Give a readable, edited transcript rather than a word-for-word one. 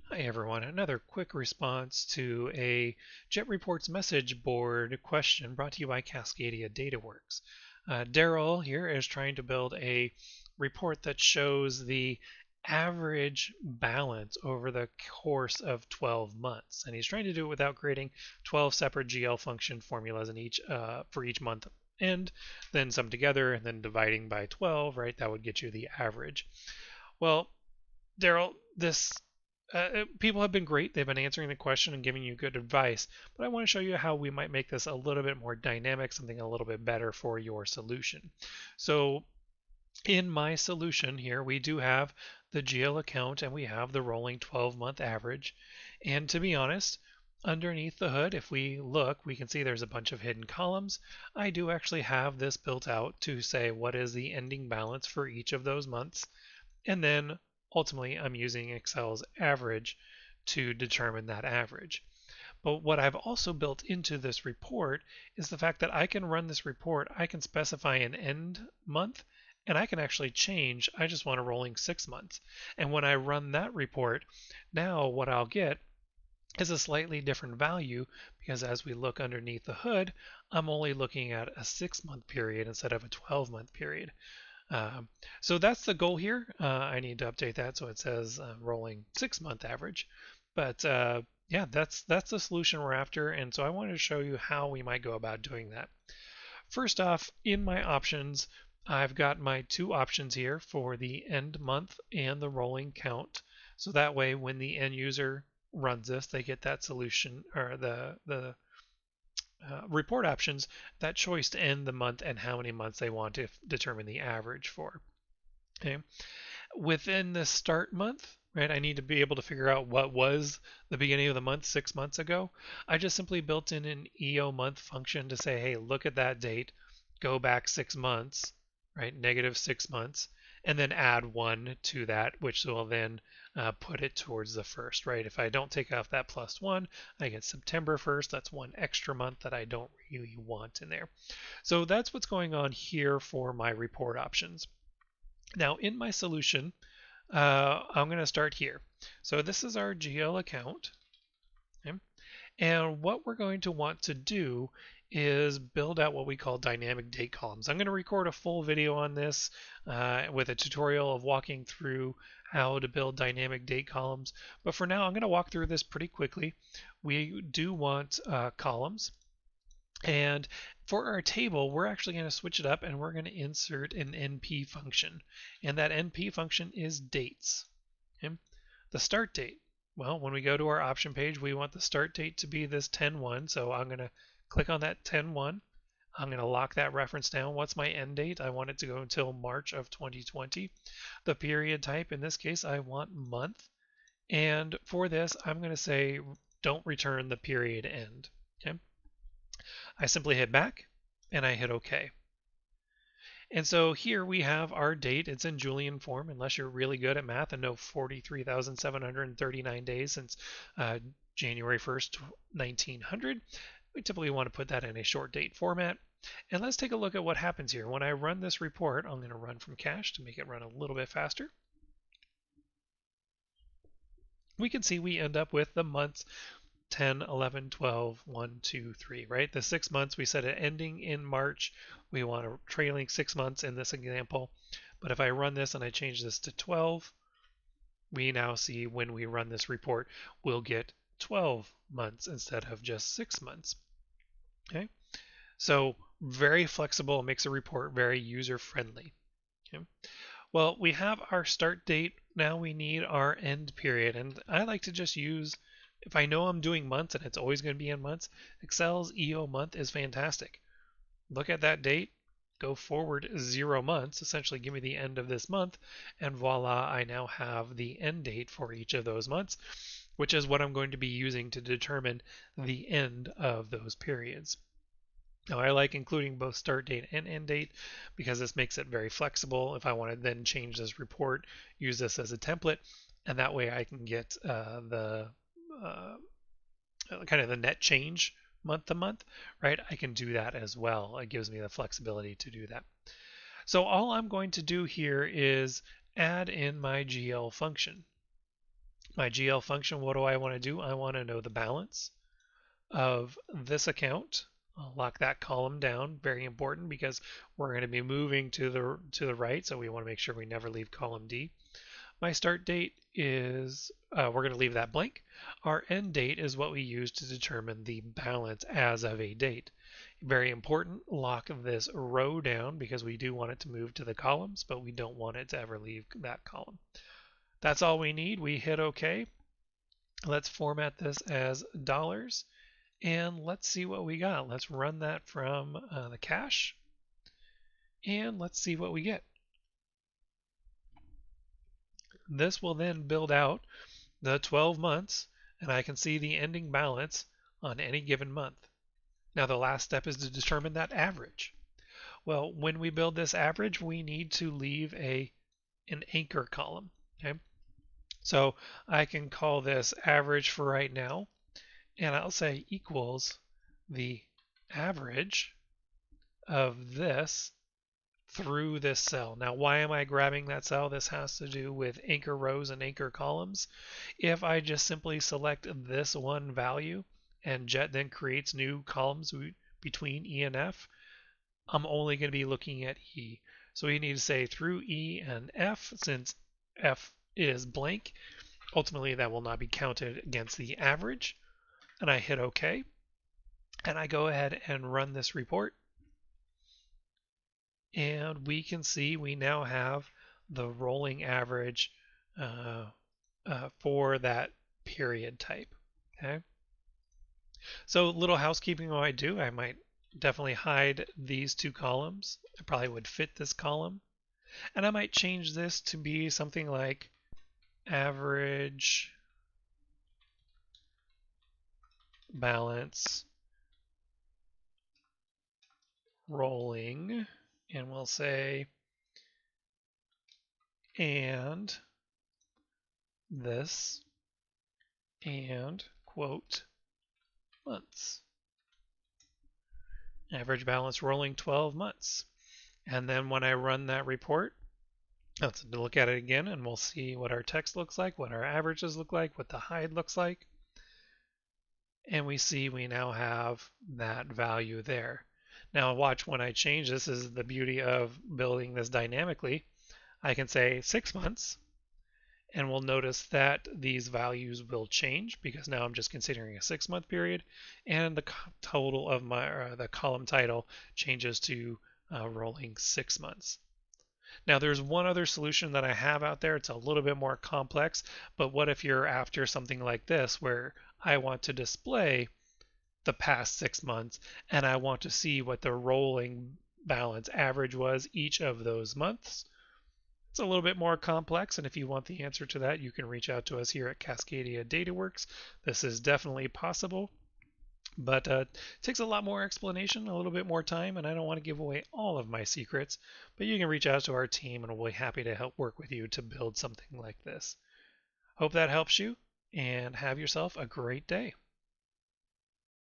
Hi everyone, another quick response to a Jet Reports message board question brought to you by Cascadia DataWorks. Daryl here is trying to build a report that shows the average balance over the course of 12 months, and he's trying to do it without creating 12 separate GL function formulas in each for each month end, then sum together and then dividing by 12, right? That would get you the average. Well, Daryl, this people have been great. They've been answering the question and giving you good advice, but I want to show you how we might make this a little bit more dynamic, something a little bit better for your solution. So in my solution here, we do have the GL account and we have the rolling 12-month average. And to be honest, underneath the hood, if we look, we can see there's a bunch of hidden columns. I do actually have this built out to say what is the ending balance for each of those months. And then ultimately I'm using Excel's average to determine that average. But what I've also built into this report is the fact that I can run this report, I can specify an end month, and I can actually change, I just want a rolling 6 months. And when I run that report, now what I'll get is a slightly different value because as we look underneath the hood, I'm only looking at a 6 month period instead of a 12-month period. Um, so that's the goal here. I need to update that so it says rolling 6 month average. But yeah, that's the solution we're after. And so I wanted to show you how we might go about doing that. First off, in my options, I've got my two options here for the end month and the rolling count. So that way, when the end user runs this, they get that solution or the report options, that choice to end the month and how many months they want to determine the average for. Okay. Within the start month, right, I need to be able to figure out what was the beginning of the month 6 months ago. I just simply built in an EO month function to say, hey, look at that date, go back 6 months, right, negative 6 months, and then add one to that, which will then put it towards the first, right? If I don't take off that +1, I get September 1st. That's one extra month that I don't really want in there. So that's what's going on here for my report options. Now in my solution, I'm going to start here. So this is our GL account. Okay? And what we're going to want to do is build out what we call dynamic date columns. I'm going to record a full video on this with a tutorial of walking through how to build dynamic date columns. But for now, I'm going to walk through this pretty quickly. We do want columns. And for our table, we're actually going to switch it up and we're going to insert an NP function. And that NP function is dates. Okay? The start date. Well, when we go to our option page, we want the start date to be this 10/1. So I'm going to click on that 10/1. I'm going to lock that reference down. What's my end date? I want it to go until March of 2020. The period type, in this case, I want month. And for this, I'm going to say don't return the period end. Okay? I simply hit back and I hit OK. And so here we have our date. It's in Julian form, unless you're really good at math and know 43,739 days since January 1st, 1900. We typically want to put that in a short date format. And let's take a look at what happens here. When I run this report, I'm going to run from cache to make it run a little bit faster. We can see we end up with the months 10, 11, 12, 1, 2, 3, right? The 6 months, we set it ending in March. We want a trailing 6 months in this example. But if I run this and I change this to 12, we now see when we run this report, we'll get 12 months instead of just 6 months. Okay, so very flexible, makes a report very user-friendly. Okay. Well, we have our start date. Now we need our end period. And I like to just use, if I know I'm doing months and it's always going to be in months, Excel's EO month is fantastic. Look at that date, go forward 0 months, essentially give me the end of this month, and voila, I now have the end date for each of those months, which is what I'm going to be using to determine the end of those periods. Now I like including both start date and end date because this makes it very flexible. If I want to then change this report, use this as a template, and that way I can get the kind of the net change month to month, right? I can do that as well. It gives me the flexibility to do that. So all I'm going to do here is add in my GL function. My GL function, what do I want to do? I want to know the balance of this account. I'll lock that column down. Very important because we're going to be moving to the right, so we want to make sure we never leave column D. My start date is, we're going to leave that blank. Our end date is what we use to determine the balance as of a date. Very important, lock this row down because we do want it to move to the columns, but we don't want it to ever leave that column. That's all we need. We hit OK. Let's format this as dollars, and let's see what we got. Let's run that from the cache, and let's see what we get. This will then build out the 12 months, and I can see the ending balance on any given month. Now the last step is to determine that average. Well, when we build this average, we need to leave an anchor column. Okay, so I can call this average for right now, and I'll say equals the average of this through this cell. Now, why am I grabbing that cell? This has to do with anchor rows and anchor columns. If I just simply select this one value and Jet then creates new columns between E and F, I'm only going to be looking at E. So we need to say through E and F, since F is blank. Ultimately, that will not be counted against the average. And I hit OK. And I go ahead and run this report. And we can see we now have the rolling average for that period type. Okay. So little housekeeping I do, I might definitely hide these two columns. I probably would fit this column. And I might change this to be something like average balance rolling, and we'll say and this and quote months. Average balance rolling 12 months. And then when I run that report, let's look at it again and we'll see what our text looks like, what our averages look like, what the hide looks like. And we see we now have that value there. Now watch when I change this. This is the beauty of building this dynamically. I can say 6 months, and we'll notice that these values will change because now I'm just considering a 6-month period, and the total of my the column title changes to rolling 6 months. Now there's one other solution that I have out there. It's a little bit more complex, but what if you're after something like this where I want to display the past 6 months and I want to see what the rolling balance average was each of those months? It's a little bit more complex, and if you want the answer to that, you can reach out to us here at Cascadia DataWorks. This is definitely possible, but it takes a lot more explanation, a little bit more time, and I don't want to give away all of my secrets, but you can reach out to our team and we'll be happy to help work with you to build something like this. Hope that helps you, and have yourself a great day.